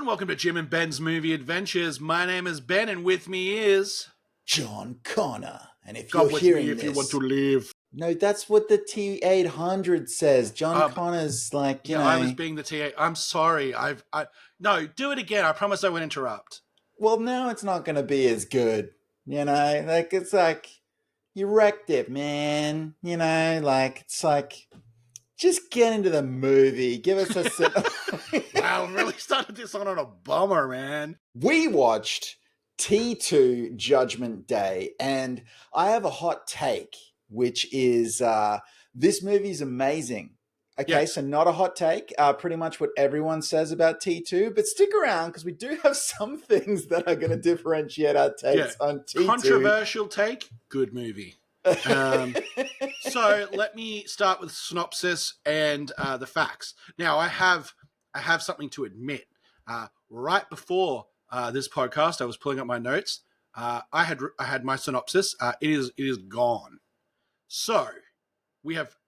and welcome to Jim and Ben's Movie Adventures. My name is Ben, and with me is John Connor. And if God you're with hearing me if this, you want to live. no, that's what the T800 says. John Connor's like, you know. I was being the TA. I'm sorry. No, do it again. I promise I won't interrupt. Well, now it's not going to be as good. You know, like it's like you wrecked it, man. You know, like it's like just get into the movie. Give us a Wow, really started this on a bummer, man. We watched T2 Judgment Day, and I have a hot take, which is this movie's amazing. Okay, Yes. so not a hot take, pretty much what everyone says about T2, but stick around because we do have some things that are going to differentiate our takes on T2. Controversial take, good movie. So let me start with synopsis and the facts. Now I have something to admit. Right before this podcast, I was pulling up my notes. I had my synopsis. It is gone. So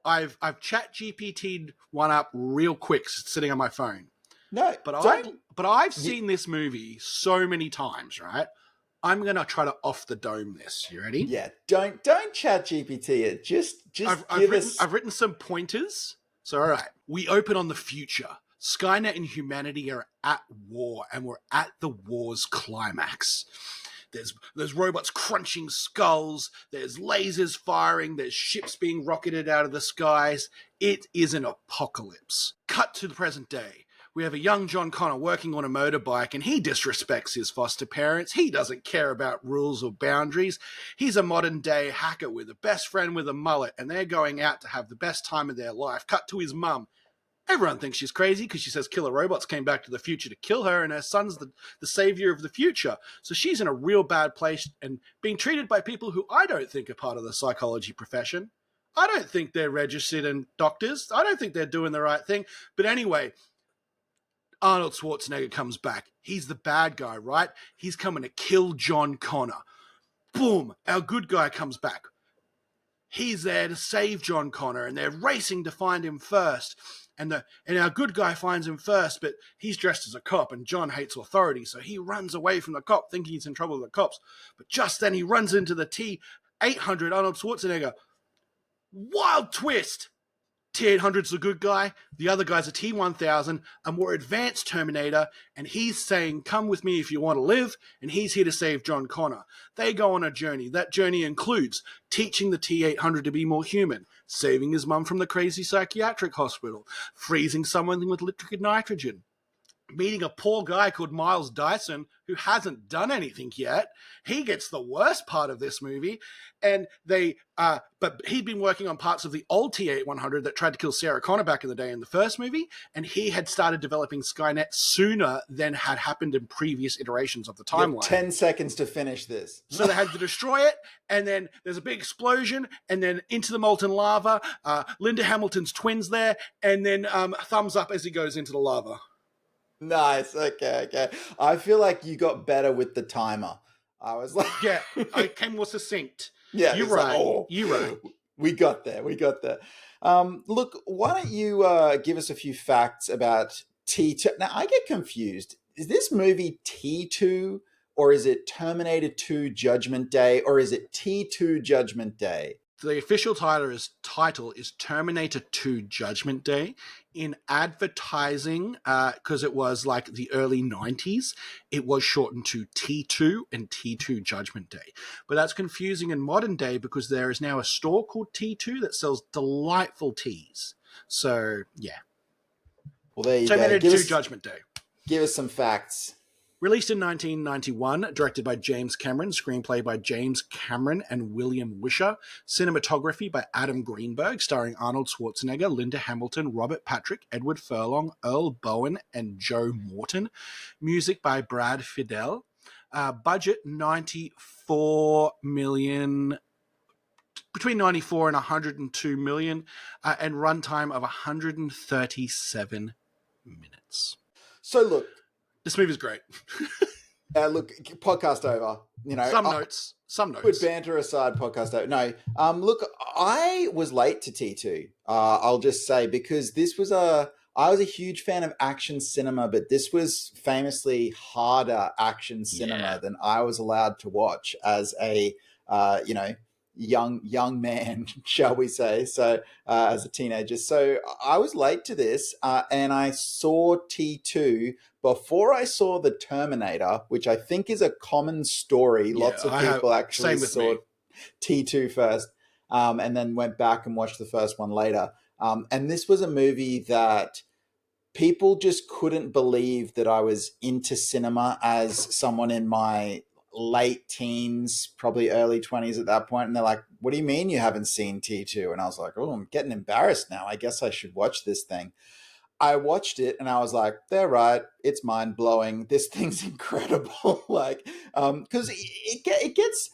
I've chat GPT'd one up real quick, sitting on my phone. No, but I've seen this movie so many times, right? I'm gonna try to off the dome this. You ready? Yeah, don't chat GPT it. I've written some pointers. So all right, we open on the future. Skynet and humanity are at war, and we're at the war's climax. There's robots crunching skulls, there's lasers firing, there's ships being rocketed out of the skies. It is an apocalypse. Cut to the present day. We have a young John Connor working on a motorbike, and he disrespects his foster parents. He doesn't care about rules or boundaries. He's a modern-day hacker with a best friend with a mullet, and they're going out to have the best time of their life. Cut to his mum. Everyone thinks she's crazy because she says killer robots came back to the future to kill her, and her son's the savior of the future. So she's in a real bad place and being treated by people who I don't think are part of the psychology profession. I don't think they're registered and doctors. I don't think they're doing the right thing. But anyway, Arnold Schwarzenegger comes back. He's the bad guy, right? He's coming to kill John Connor. Boom! Our good guy comes back. He's there to save John Connor, and they're racing to find him first. And our good guy finds him first, but he's dressed as a cop, and John hates authority, so he runs away from the cop, thinking he's in trouble with the cops. But just then he runs into the T-800, Arnold Schwarzenegger. Wild twist! T-800's the good guy, the other guy's a T-1000, a more advanced Terminator, and he's saying, come with me if you want to live, and he's here to save John Connor. They go on a journey. That journey includes teaching the T-800 to be more human, saving his mum from the crazy psychiatric hospital, freezing someone with liquid nitrogen, meeting a poor guy called Miles Dyson who hasn't done anything yet. He gets the worst part of this movie, and but he'd been working on parts of the old T-800 that tried to kill Sarah Connor back in the day in the first movie, and he had started developing Skynet sooner than had happened in previous iterations of the timeline. You have 10 seconds to finish this. So they had to destroy it, and then there's a big explosion, and then into the molten lava. Linda Hamilton's twins there, and then thumbs up as he goes into the lava. Nice. Okay. I feel like you got better with the timer. I was like, yeah, I came more succinct. Yeah, you're right. Like, you're right. We got there. Look, why don't you give us a few facts about T2? Now, I get confused. Is this movie T2, or is it Terminator 2 Judgment Day, or is it T2 Judgment Day? The official title is Terminator 2 Judgment Day. In advertising, because it was like the early 90s, it was shortened to T2 and T2 Judgment Day. But that's confusing in modern day because there is now a store called T2 that sells delightful teas. So, yeah. Well, there you Terminator go. 2 Judgment Day. Give us some facts. Released in 1991, directed by James Cameron, screenplay by James Cameron and William Wisher, cinematography by Adam Greenberg, starring Arnold Schwarzenegger, Linda Hamilton, Robert Patrick, Edward Furlong, Earl Bowen, and Joe Morton. Music by Brad Fiedel. Budget $94 million, between 94 and 102 million, and runtime of 137 minutes. So look. This movie's great. Look, podcast over. You know, some notes. Good banter aside, podcast over. No, look, I was late to T2. I'll just say because this was I was a huge fan of action cinema, but this was famously harder action Yeah. cinema than I was allowed to watch as a you know, young man, shall we say? So as a teenager, so I was late to this, and I saw T2 before I saw the Terminator, which I think is a common story. Yeah, Lots of I have. people actually Same with saw me. T2 first, and then went back and watched the first one later. And this was a movie that people just couldn't believe that I was into cinema as someone in my late teens, probably early 20s at that point. And they're like, what do you mean you haven't seen T2? And I was like, oh, I'm getting embarrassed now. I guess I should watch this thing. I watched it and I was like, they're right. It's mind blowing. This thing's incredible. Like, because it gets,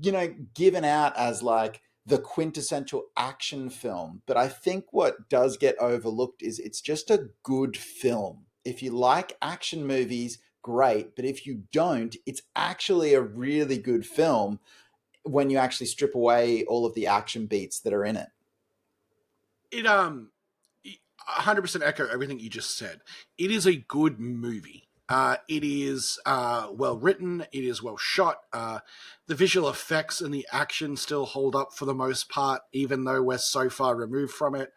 you know, given out as like the quintessential action film. But I think what does get overlooked is it's just a good film. If you like action movies, great. But if you don't, it's actually a really good film when you actually strip away all of the action beats that are in it. It 100% echo everything you just said. It is a good movie. It is well written. It is well shot. The visual effects and the action still hold up for the most part, even though we're so far removed from it.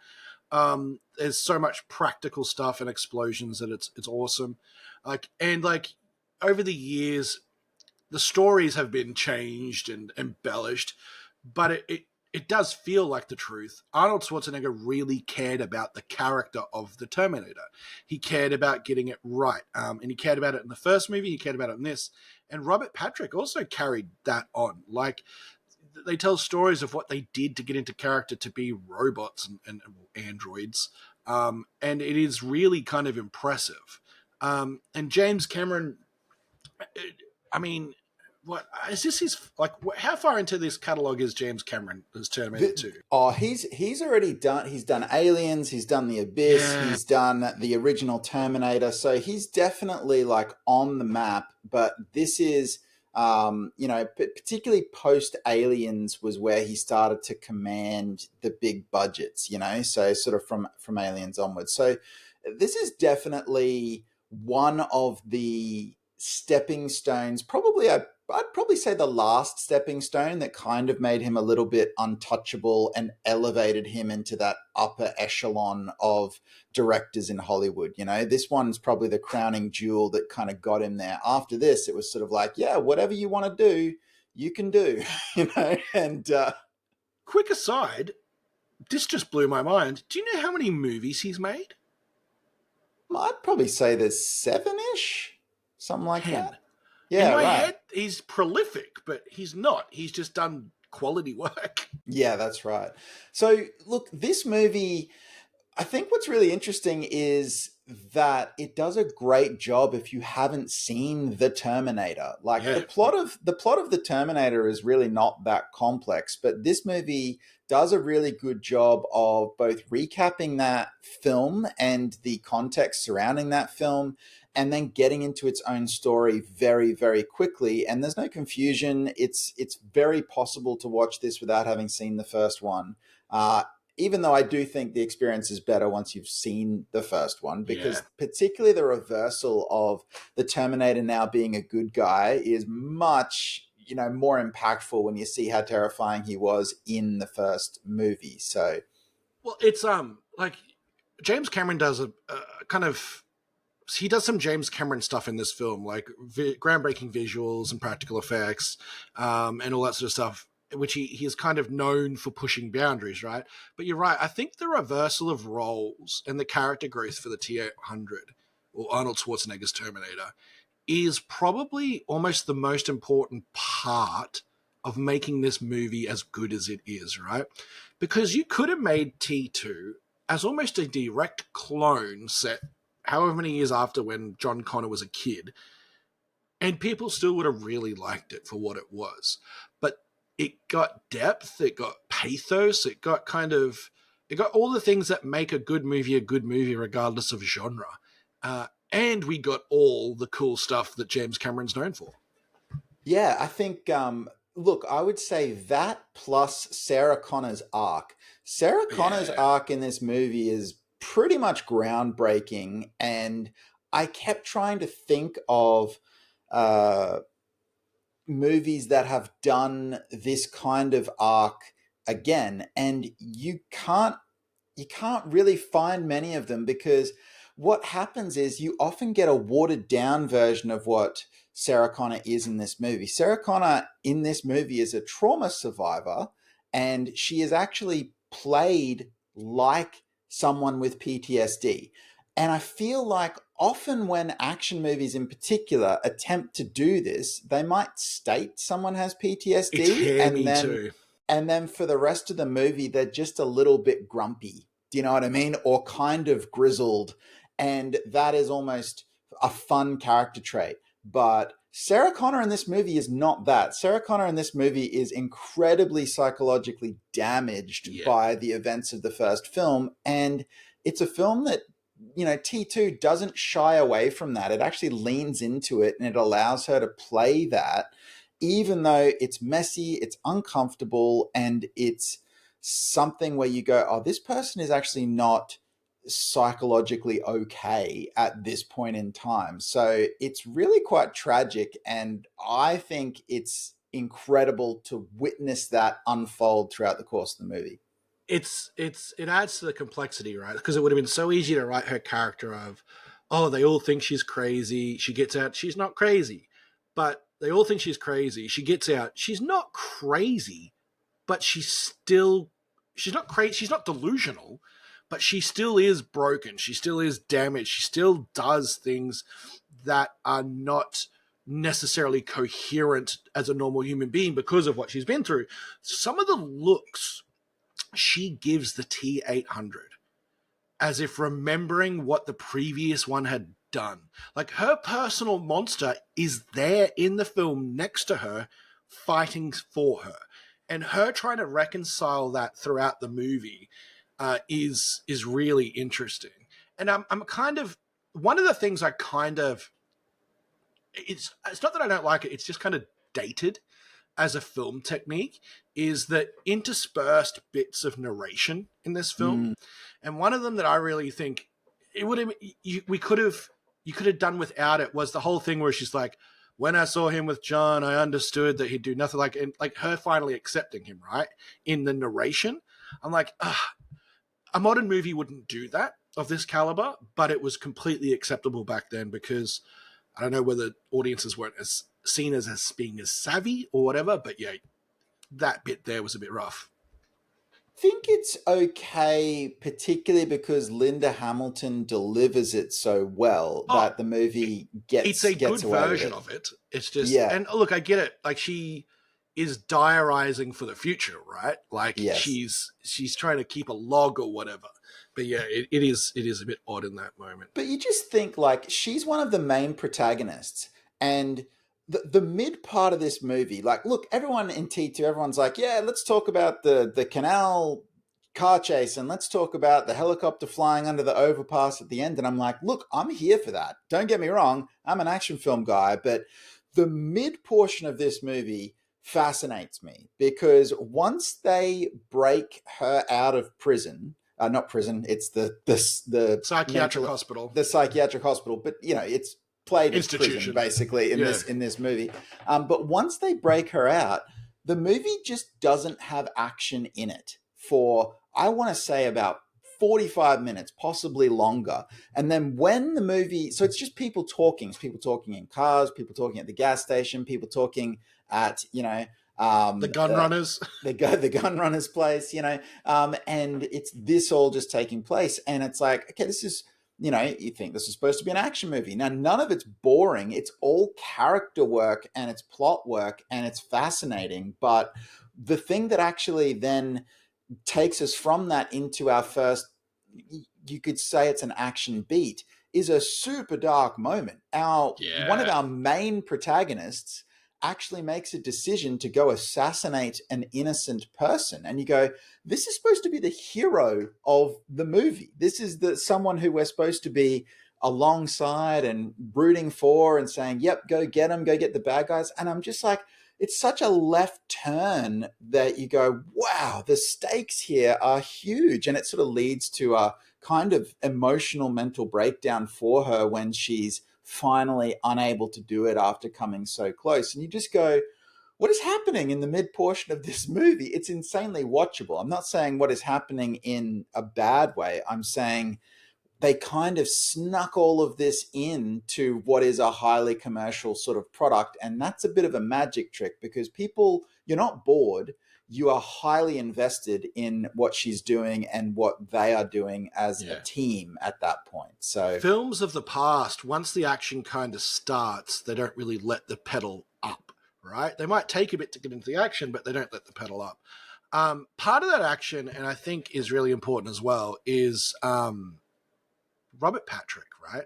There's so much practical stuff and explosions that it's awesome. Like over the years, the stories have been changed and embellished, but it does feel like the truth. Arnold Schwarzenegger really cared about the character of the Terminator. He cared about getting it right, and he cared about it in the first movie. He cared about it in this, and Robert Patrick also carried that on. Like they tell stories of what they did to get into character to be robots and androids, and it is really kind of impressive. And James Cameron, I mean, what is this? His like? How far into this catalog is James Cameron? Has Terminator 2? He's already done. He's done Aliens. He's done The Abyss. Yeah. He's done the original Terminator. So he's definitely like on the map. But this is, you know, particularly post Aliens was where he started to command the big budgets. You know, so sort of from Aliens onwards. So this is definitely one of the stepping stones. Probably I'd probably say the last stepping stone that kind of made him a little bit untouchable and elevated him into that upper echelon of directors in Hollywood. You know, this one's probably the crowning jewel that kind of got him there. After this, it was sort of like, yeah, whatever you want to do, you can do, you know, and Quick aside, this just blew my mind. Do you know how many movies he's made? I'd probably say there's seven-ish, something like 10. that. In Yeah, my right. head, he's prolific, but he's not. He's just done quality work. Yeah, that's right. So, look, this movie, I think what's really interesting is that it does a great job if you haven't seen the Terminator. Like Yeah. the plot of the Terminator is really not that complex, but this movie does a really good job of both recapping that film and the context surrounding that film and then getting into its own story very very quickly, and there's no confusion. It's very possible to watch this without having seen the first one. Even though I do think the experience is better once you've seen the first one, Yeah. because particularly the reversal of the Terminator now being a good guy is much, you know, more impactful when you see how terrifying he was in the first movie. So Well, it's like James Cameron does a kind of he does some James Cameron stuff in this film, like groundbreaking visuals and practical effects, and all that sort of stuff, which he is kind of known for pushing boundaries, right? But you're right. I think the reversal of roles and the character growth for the T-800 or Arnold Schwarzenegger's Terminator is probably almost the most important part of making this movie as good as it is, right? Because you could have made T2 as almost a direct clone set however many years after when John Connor was a kid, and people still would have really liked it for what it was. But it got depth, it got pathos, it got all the things that make a good movie regardless of genre. And we got all the cool stuff that James Cameron's known for. yeah, I think look, I would say that plus Sarah Connor's arc. Sarah Connor's Yeah. arc in this movie is pretty much groundbreaking. And I kept trying to think of uh, movies that have done this kind of arc again, and you can't really find many of them, because what happens is you often get a watered down version of what Sarah Connor is in this movie. Sarah Connor in this movie is a trauma survivor, and she is actually played like someone with PTSD. And I feel like often when action movies in particular attempt to do this, they might state someone has It's PTSD, and hammy then too. for the rest of the movie they're just a little bit grumpy. Do you know what I mean? Or kind of grizzled. And that is almost a fun character trait. But Sarah Connor in this movie is not that. Sarah Connor in this movie is incredibly psychologically damaged Yeah. by the events of the first film. And it's a film that, T2 doesn't shy away from that. It actually leans into it, and it allows her to play that, even though it's messy, it's uncomfortable, and it's something where you go, oh, this person is actually not psychologically okay at this point in time. So it's really quite tragic. And I think it's incredible to witness that unfold throughout the course of the movie. It adds to the complexity, right? Because it would have been so easy to write her character of, oh, they all think she's crazy. She gets out, she's not crazy. But they all think she's crazy. She gets out, she's not crazy, but she's not crazy, she's not delusional, but she still is broken. She still is damaged. She still does things that are not necessarily coherent as a normal human being because of what she's been through. Some of the looks she gives the T-800 as if remembering what the previous one had done. Like, her personal monster is there in the film next to her, fighting for her. And her trying to reconcile that throughout the movie is really interesting. And I'm kind of, one of the things I kind of, it's not that I don't like it, it's just kind of dated as a film technique, is that interspersed bits of narration in this film. Mm. And one of them that I really think it would have, you could have done without it, was the whole thing where she's like, when I saw him with John, I understood that he'd do nothing, like, and like her finally accepting him, right? In the narration. I'm like, a modern movie wouldn't do that of this caliber, but it was completely acceptable back then, because I don't know whether audiences weren't as seen as being as savvy or whatever, but yeah, that bit there was a bit rough. I think it's okay, particularly because Linda Hamilton delivers it so well Oh, that the movie it's a gets good away with version it. of it. It's just, Yeah. and look, I get it. Like, she is diarizing for the future, right? Like, Yes. she's trying to keep a log or whatever. But yeah, it is a bit odd in that moment. But you just think, like, she's one of the main protagonists, and the mid part of this movie, like, look, everyone in T2, everyone's like, yeah, let's talk about the canal car chase, and let's talk about the helicopter flying under the overpass at the end. And I'm like, look, I'm here for that. Don't get me wrong, I'm an action film guy, but the mid portion of this movie fascinates me, because once they break her out of prison, not prison, it's the Psychiatric mental, hospital. the psychiatric hospital, but it's played as prison Institution. basically in Yeah. this movie. But once they break her out, the movie just doesn't have action in it for, I want to say, about 45 minutes, possibly longer. And then when the movie, so it's just people talking. It's people talking in cars, people talking at the gas station, people talking at, The gun runners. the gun runner's place, and it's this all just taking place. And it's like, okay, this is, you think this is supposed to be an action movie. Now, none of it's boring. It's all character work, and it's plot work, and it's fascinating. But the thing that actually then takes us from that into our first, you could say it's an action beat, is a super dark moment. One of Yeah. our main protagonists actually makes a decision to go assassinate an innocent person, and you go, this is supposed to be the hero of the movie. This is someone who we're supposed to be alongside and rooting for and saying, yep, go get them, go get the bad guys. And I'm just like, it's such a left turn that you go, wow, the stakes here are huge. And it sort of leads to a kind of emotional mental breakdown for her when she's finally unable to do it after coming so close. And you just go, what is happening in the mid portion of this movie? It's insanely watchable. I'm not saying what is happening in a bad way. I'm saying they kind of snuck all of this into what is a highly commercial sort of product. And that's a bit of a magic trick because people, you're not bored. You are highly invested in what she's doing and what they are doing as a team at that point. So films of the past, once the action kind of starts, they don't really let the pedal up, right? They might take a bit to get into the action, but they don't let the pedal up. Part of that action, and I think is really important as well, is Robert Patrick, right?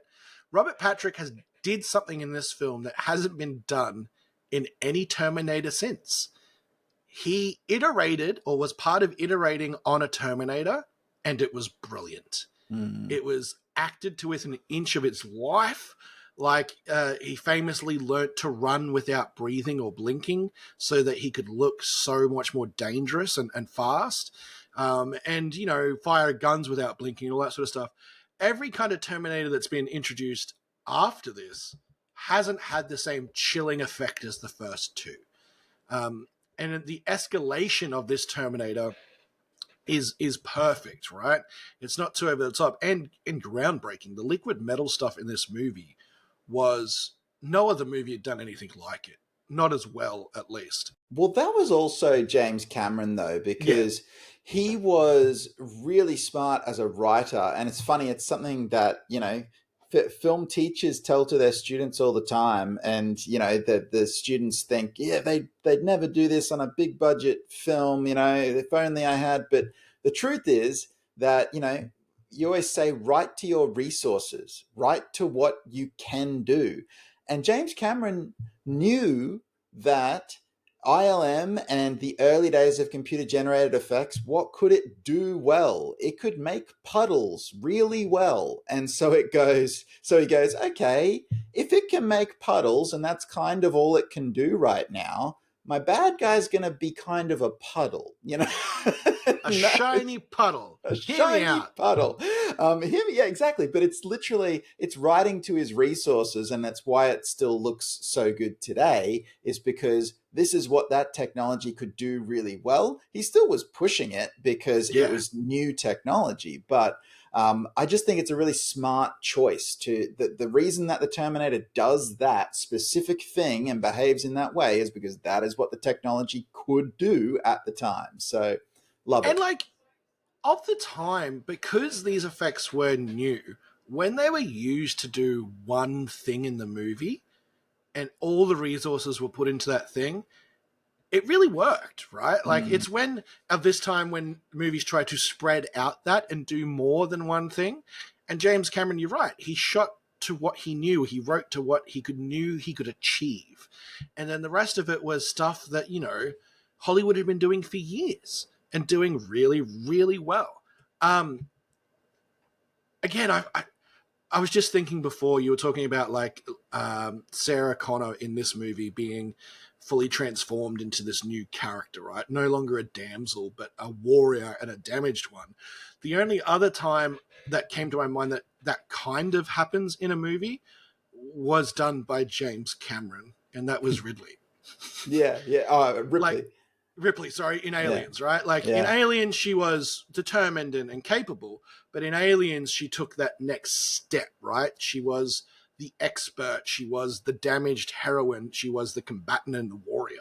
Robert Patrick did something in this film that hasn't been done in any Terminator since. He iterated or was part of iterating on a Terminator, and it was brilliant. It was acted to within an inch of its life. Like he famously learnt to run without breathing or blinking so that he could look so much more dangerous and fast. And, you know, fire guns without blinking, all that sort of stuff. Every kind of Terminator that's been introduced after this hasn't had the same chilling effect as the first two. And the escalation of this Terminator is perfect, right? It's not too over the top and groundbreaking. The liquid metal stuff in this movie was no other movie had done anything like it. Not as well, at least. Well, that was also James Cameron, though, because he was really smart as a writer. And it's funny, it's something that, you know, film teachers tell to their students all the time. And, you know, the students think, yeah, they'd never do this on a big budget film, you know, if only I had. But the truth is that, you know, you always say, write to your resources, write to what you can do. And James Cameron knew that ILM and the early days of computer generated effects, what could it do well? It could make puddles really well. And so he goes, okay, if it can make puddles and that's kind of all it can do right now, my bad guy's going to be kind of a puddle, you know? A shiny puddle. A shiny puddle. Yeah, exactly. But it's literally, it's writing to his resources, and that's why it still looks so good today, is because this is what that technology could do really well. He still was pushing it because it was new technology, but I just think it's a really smart choice. The reason that the Terminator does that specific thing and behaves in that way is because that is what the technology could do at the time. So love it. And like, of the time, because these effects were new, when they were used to do one thing in the movie and all the resources were put into that thing, it really worked, right? Like, it's when, at this time, when movies try to spread out that and do more than one thing. And James Cameron, you're right, he shot to what he knew. He wrote to what knew he could achieve. And then the rest of it was stuff that, you know, Hollywood had been doing for years and doing really, really well. Again, I was just thinking before, you were talking about like Sarah Connor in this movie being fully transformed into this new character, right? No longer a damsel, but a warrior and a damaged one. The only other time that came to my mind that kind of happens in a movie was done by James Cameron, and that was Ridley. Ripley. Like, Ripley, sorry, in Aliens, right? Like, in Aliens, she was determined and capable, but in Aliens, she took that next step, right? She was the expert. She was the damaged heroine. She was the combatant and the warrior.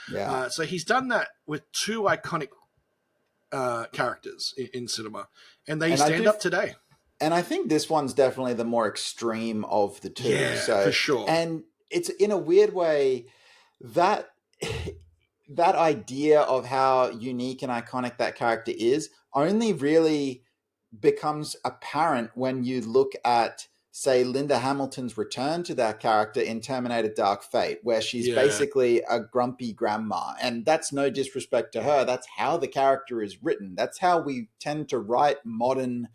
Yeah. So he's done that with two iconic characters in cinema, and they stand up today. And I think this one's definitely the more extreme of the two. Yeah, for sure. And it's, in a weird way, that that idea of how unique and iconic that character is only really becomes apparent when you look at, say, Linda Hamilton's return to that character in Terminator Dark Fate, where she's basically a grumpy grandma. And that's no disrespect to her. That's how the character is written. That's how we tend to write modern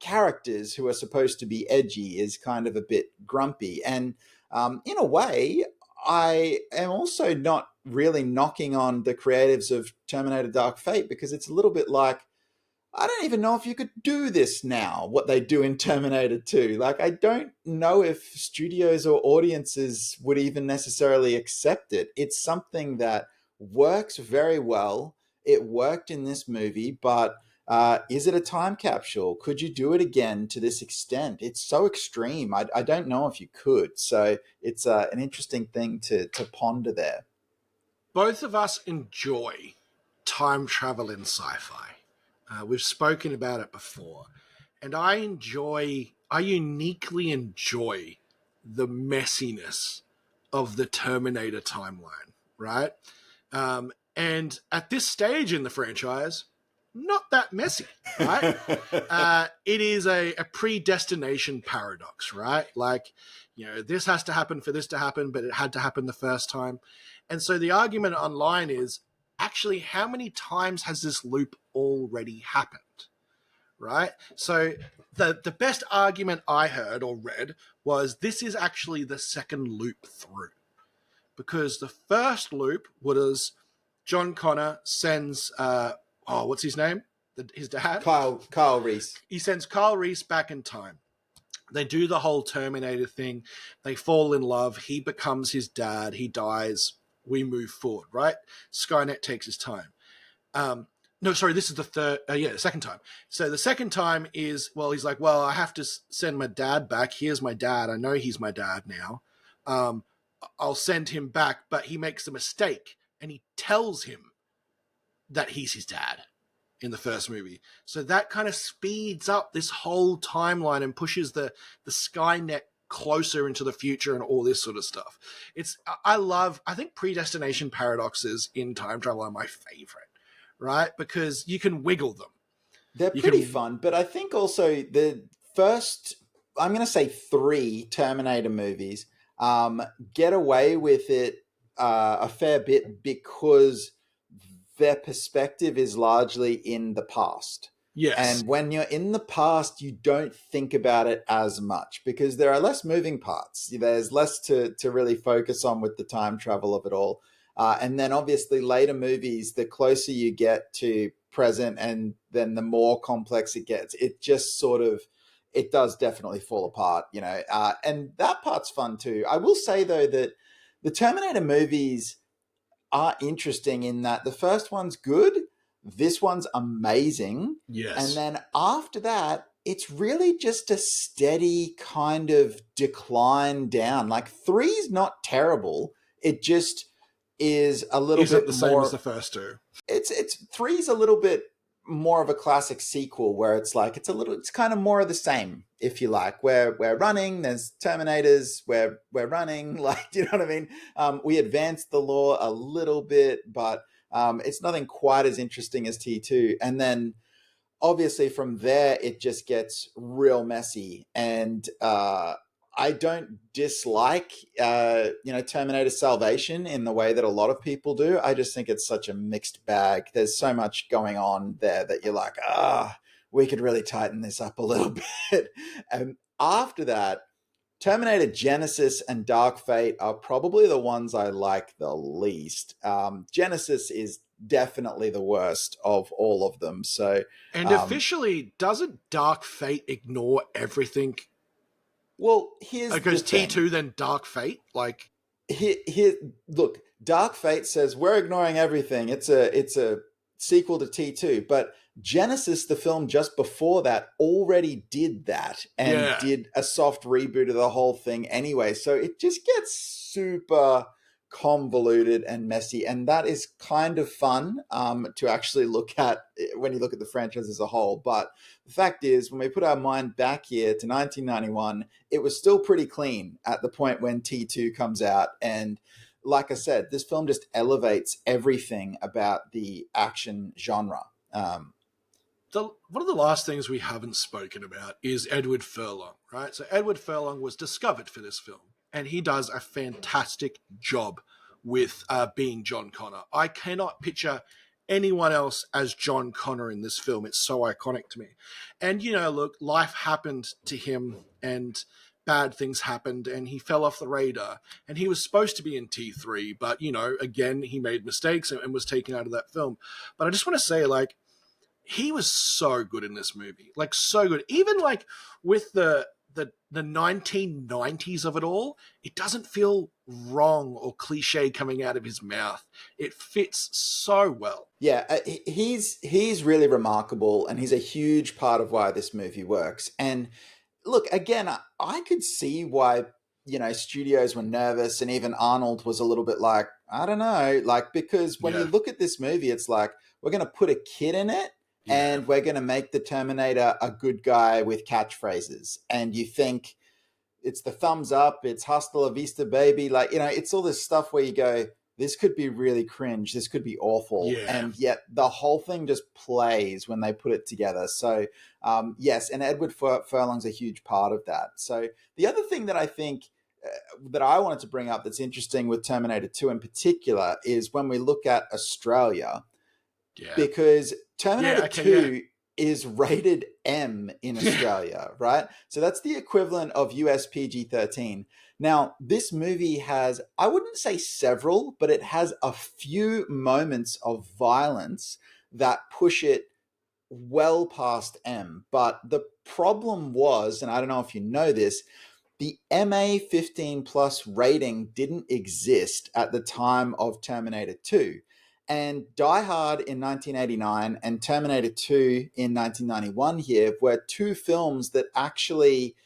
characters who are supposed to be edgy, is kind of a bit grumpy. And in a way, I am also not really knocking on the creatives of Terminator Dark Fate, because it's a little bit like, I don't even know if you could do this now, what they do in Terminator 2. Like, I don't know if studios or audiences would even necessarily accept it. It's something that works very well. It worked in this movie, but is it a time capsule? Could you do it again to this extent? It's so extreme. I don't know if you could. So it's an interesting thing to ponder there. Both of us enjoy time travel in sci-fi. We've spoken about it before, and I uniquely enjoy the messiness of the Terminator timeline, right? And at this stage in the franchise, not that messy, right? It is a predestination paradox, right? Like, this has to happen for this to happen, but it had to happen the first time. And so the argument online is, actually, how many times has this loop already happened? Right? So the best argument I heard or read was, this is actually the second loop through. Because the first loop was John Connor sends, what's his name? His dad? Kyle Reese. He sends Kyle Reese back in time. They do the whole Terminator thing. They fall in love. He becomes his dad. He dies. We move forward, right? Skynet takes his time. No, sorry, this is the second time. So the second time is, well, he's like, well, I have to send my dad back. Here's my dad. I know he's my dad now. I'll send him back, but he makes a mistake, and he tells him that he's his dad in the first movie. So that kind of speeds up this whole timeline and pushes the Skynet closer into the future and all this sort of stuff. I think predestination paradoxes in time travel are my favorite, right? Because you can wiggle them. They're pretty fun, but I think also the first, I'm going to say 3 Terminator movies get away with it a fair bit because their perspective is largely in the past. Yes. And when you're in the past, you don't think about it as much because there are less moving parts. There's less to really focus on with the time travel of it all. And then obviously later movies, the closer you get to present and then the more complex it gets, it just sort of, it does definitely fall apart, and that part's fun too. I will say though that the Terminator movies are interesting in that the first one's good, this one's amazing. Yes. And then after that, it's really just a steady kind of decline down. Like 3's not terrible. It just is a little Isn't bit the same more, as the first two. It's 3's a little bit more of a classic sequel where it's like it's kind of more of the same, if you like. We're running, there's Terminators, we're running, like, do you know what I mean? We advanced the lore a little bit, but it's nothing quite as interesting as T2. And then obviously from there it just gets real messy. And I don't dislike Terminator Salvation in the way that a lot of people do. I just think it's such a mixed bag. There's so much going on there that you're like, we could really tighten this up a little bit. And after that, Terminator Genesis and Dark Fate are probably the ones I like the least. Genesis is definitely the worst of all of them. So, and officially, doesn't Dark Fate ignore everything? Well, here's it goes the T2, thing. then Dark Fate. Like, here, look, Dark Fate says we're ignoring everything. It's a sequel to T2, but Genesis, the film just before that, already did that and did a soft reboot of the whole thing anyway. So it just gets super convoluted and messy, and that is kind of fun to actually look at when you look at the franchise as a whole. But the fact is, when we put our mind back here to 1991, it was still pretty clean at the point when T2 comes out. And like I said, this film just elevates everything about the action genre. One of the last things we haven't spoken about is Edward Furlong, right? So Edward Furlong was discovered for this film, and he does a fantastic job with being John Connor. I cannot picture anyone else as John Connor in this film. It's so iconic to me. And, look, life happened to him, and bad things happened and he fell off the radar. And he was supposed to be in T3, but, again, he made mistakes and was taken out of that film. But I just want to say, like, he was so good in this movie. Like, so good. Even, like, with the 1990s of it all, it doesn't feel wrong or cliche coming out of his mouth. It fits so well. Yeah, he's really remarkable, and he's a huge part of why this movie works. And look, again, I could see why, studios were nervous, and even Arnold was a little bit like, I don't know, like, because when you look at this movie, it's like, we're going to put a kid in it, and we're going to make the Terminator a good guy with catchphrases. And you think it's the thumbs up, it's hasta la vista, baby. Like, it's all this stuff where you go, this could be really cringe, this could be awful. Yeah. And yet the whole thing just plays when they put it together. So, yes, and Edward Furlong's a huge part of that. So the other thing that I think that I wanted to bring up that's interesting with Terminator 2 in particular is when we look at Australia, because Terminator 2 is rated M in Australia, right? So that's the equivalent of US PG-13. Now, this movie has, I wouldn't say several, but it has a few moments of violence that push it well past M. But the problem was, and I don't know if you know this, the MA 15 plus rating didn't exist at the time of Terminator 2. And Die Hard in 1989 and Terminator 2 in 1991 here were two films that actually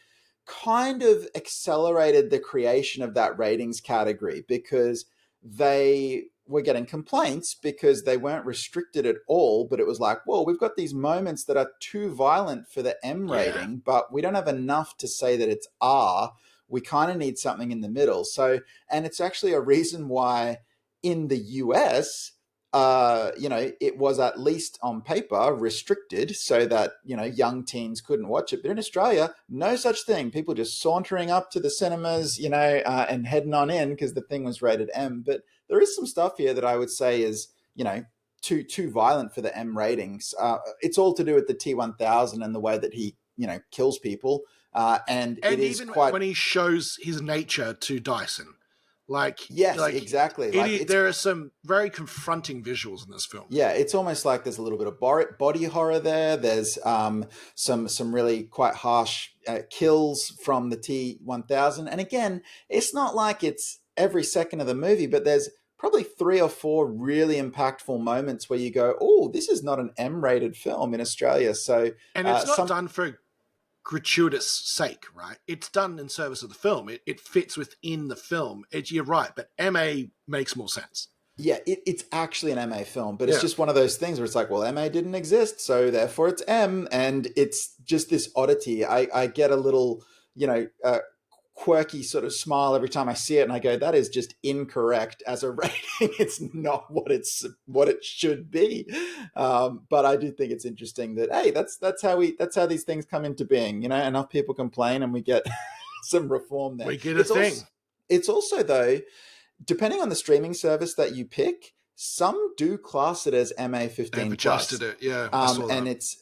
kind of accelerated the creation of that ratings category, because they were getting complaints because they weren't restricted at all. But it was like, well, we've got these moments that are too violent for the M rating, but we don't have enough to say that it's R. We kind of need something in the middle. So, and it's actually a reason why in the US, it was at least on paper restricted so that, young teens couldn't watch it. But in Australia, no such thing. People just sauntering up to the cinemas, and heading on in because the thing was rated M. But there is some stuff here that I would say is, too violent for the M ratings. It's all to do with the T-1000 and the way that he, kills people. And it is even quite... when he shows his nature to Dyson. Exactly. There are some very confronting visuals in this film. Yeah, it's almost like there's a little bit of body horror there. There's some really quite harsh kills from the T-1000. And again, it's not like it's every second of the movie, but there's probably 3 or 4 really impactful moments where you go, oh, this is not an M-rated film in Australia. So, and it's not done for gratuitous sake, right? It's done in service of the film. It fits within the film. You're right, but MA makes more sense. Yeah, it's actually an MA film, but it's just one of those things where it's like, well, MA didn't exist, so therefore it's M, and it's just this oddity. I get a little, quirky sort of smile every time I see it, and I go, that is just incorrect as a rating. It's not what it should be. But I do think it's interesting that, hey, that's how these things come into being. Enough people complain and we get some reform there. We get a thing. It's also, though, depending on the streaming service that you pick, some do class it as MA15+. They've adjusted it, yeah. And it's,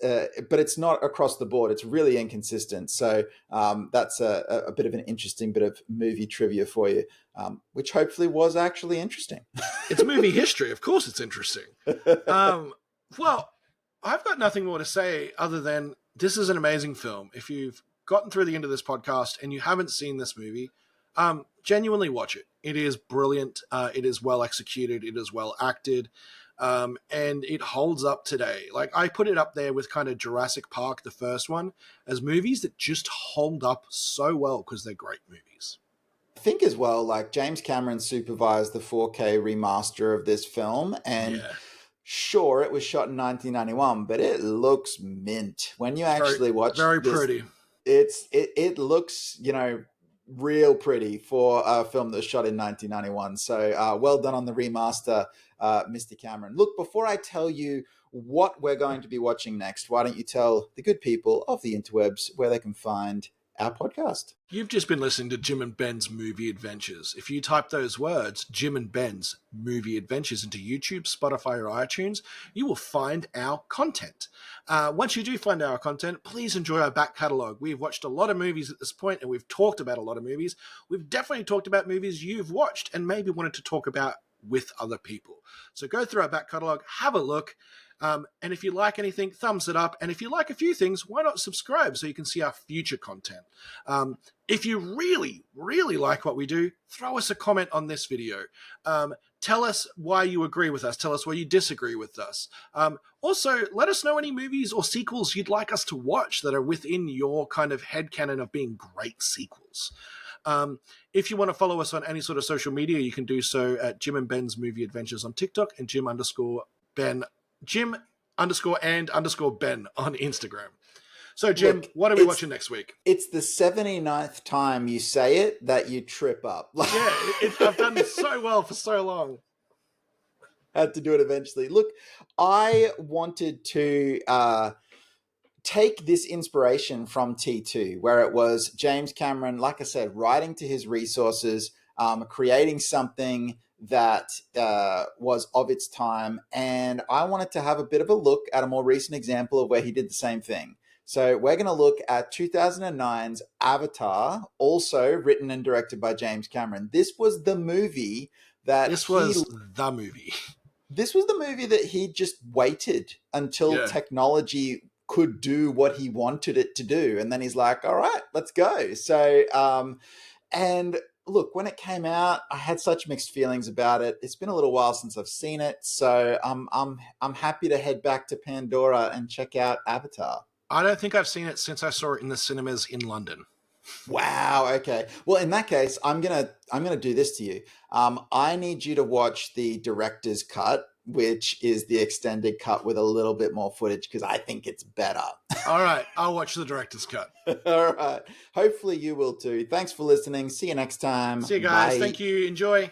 but it's not across the board. It's really inconsistent. So that's a bit of an interesting bit of movie trivia for you, which hopefully was actually interesting. It's movie history. Of course it's interesting. Well, I've got nothing more to say other than this is an amazing film. If you've gotten through the end of this podcast and you haven't seen this movie, genuinely watch it. It is brilliant. It is well executed. It is well acted. And it holds up today. Like, I put it up there with kind of Jurassic Park, the first one, as movies that just hold up so well because they're great movies. I think as well, like, James Cameron supervised the 4K remaster of this film, and sure, it was shot in 1991, but it looks mint when you actually watch. Very pretty. It looks, real pretty for a film that was shot in 1991. So well done on the remaster, Mr. Cameron. Look, before I tell you what we're going to be watching next, why don't you tell the good people of the interwebs where they can find our podcast. You've just been listening to Jim and Ben's Movie Adventures. If you type those words, Jim and Ben's Movie Adventures, into YouTube, Spotify, or iTunes, you will find our content. Once you do find our content, please enjoy our back catalogue. We've watched a lot of movies at this point, and we've talked about a lot of movies. We've definitely talked about movies you've watched and maybe wanted to talk about with other people. So go through our back catalogue, have a look. And if you like anything, thumbs it up. And if you like a few things, why not subscribe so you can see our future content? If you really, really like what we do, throw us a comment on this video. Tell us why you agree with us. Tell us why you disagree with us. Also, let us know any movies or sequels you'd like us to watch that are within your kind of headcanon of being great sequels. If you want to follow us on any sort of social media, you can do so at Jim and Ben's Movie Adventures on TikTok and Jim_and_Ben on Instagram. So, Jim, Look, what are we watching next week? It's the 79th time you say it that you trip up. Yeah, I've done so well for so long. Had to do it eventually. Look, I wanted to take this inspiration from T2, where it was James Cameron, like I said, writing to his resources, creating something that was of its time. And I wanted to have a bit of a look at a more recent example of where he did the same thing. So we're going to look at 2009's Avatar, also written and directed by James Cameron. This was the movie that This was the movie that he just waited until technology could do what he wanted it to do. And then he's like, all right, let's go. So, and look, when it came out, I had such mixed feelings about it. It's been a little while since I've seen it, so I'm happy to head back to Pandora and check out Avatar. I don't think I've seen it since I saw it in the cinemas in London. Wow. Okay. Well, in that case, I'm gonna do this to you. I need you to watch the director's cut, which is the extended cut with a little bit more footage, because I think it's better. All right, I'll watch the director's cut. All right. Hopefully you will too. Thanks for listening. See you next time. See you guys. Bye. Thank you. Enjoy.